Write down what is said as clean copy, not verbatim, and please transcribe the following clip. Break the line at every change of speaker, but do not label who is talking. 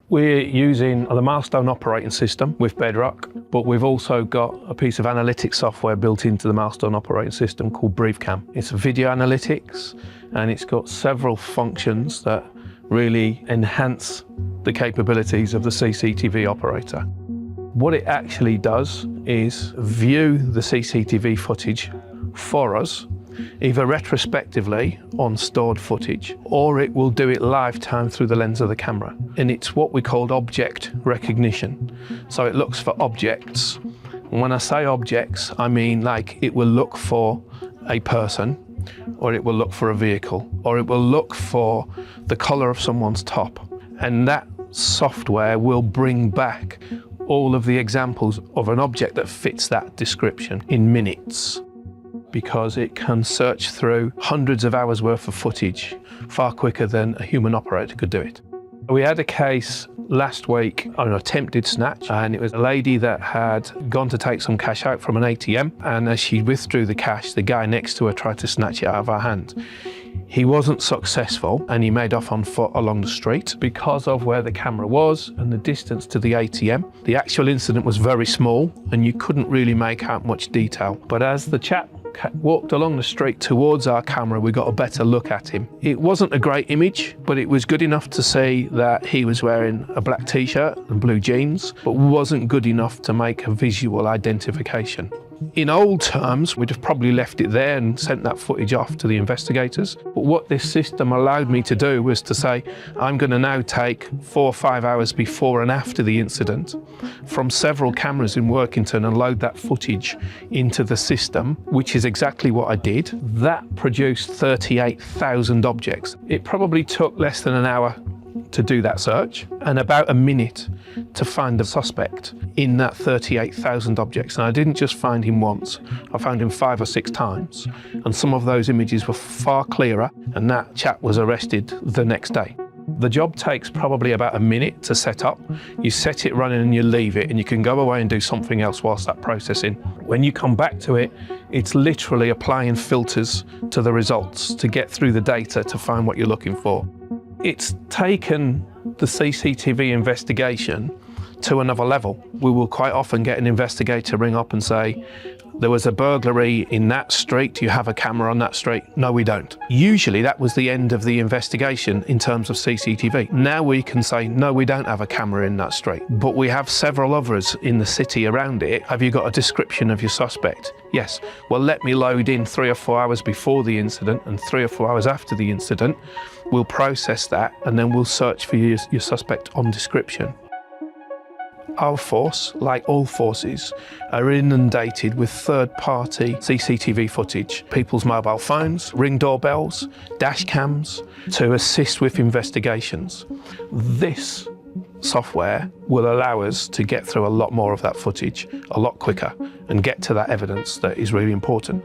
We're using the Milestone operating system with Bedroq, but we've also got a piece of analytics software built into the Milestone operating system called BriefCam. It's video analytics, and it's got several functions that really enhance the capabilities of the CCTV operator. What it actually does is view the CCTV footage for us, either retrospectively on stored footage, or it will do it live time through the lens of the camera. And it's what we call object recognition. So it looks for objects. And when I say objects, I mean like it will look for a person, or it will look for a vehicle, or it will look for the color of someone's top. And that software will bring back all of the examples of an object that fits that description in minutes, because it can search through hundreds of hours worth of footage far quicker than a human operator could do it. We had a case last week on an attempted snatch, and it was a lady that had gone to take some cash out from an ATM, and as she withdrew the cash, the guy next to her tried to snatch it out of her hand. He wasn't successful, and he made off on foot along the street. Because of where the camera was and the distance to the ATM, the actual incident was very small and you couldn't really make out much detail. But as the chap walked along the street towards our camera, we got a better look at him. It wasn't a great image, but it was good enough to see that he was wearing a black t-shirt and blue jeans, but wasn't good enough to make a visual identification. In old terms, we'd have probably left it there and sent that footage off to the investigators. But what this system allowed me to do was to say, I'm going to now take 4 or 5 hours before and after the incident from several cameras in Workington and load that footage into the system, which is exactly what I did. That produced 38,000 objects. It probably took less than an hour to do that search and about a minute to find the suspect in that 38,000 objects. And I didn't just find him once, I found him 5 or 6 times, and some of those images were far clearer, and that chap was arrested the next day. The job takes probably about a minute to set up. You set it running and you leave it, and you can go away and do something else whilst that processing. When you come back to it, it's literally applying filters to the results to get through the data to find what you're looking for. It's taken the CCTV investigation to another level. We will quite often get an investigator ring up and say, there was a burglary in that street, do you have a camera on that street? No, we don't. Usually that was the end of the investigation in terms of CCTV. Now we can say, no, we don't have a camera in that street, but we have several others in the city around it. Have you got a description of your suspect? Yes. Well, let me load in 3 or 4 hours before the incident and 3 or 4 hours after the incident. We'll process that, and then we'll search for your suspect on description. Our force, like all forces, are inundated with third-party CCTV footage, people's mobile phones, ring doorbells, dash cams, to assist with investigations. This software will allow us to get through a lot more of that footage a lot quicker and get to that evidence that is really important.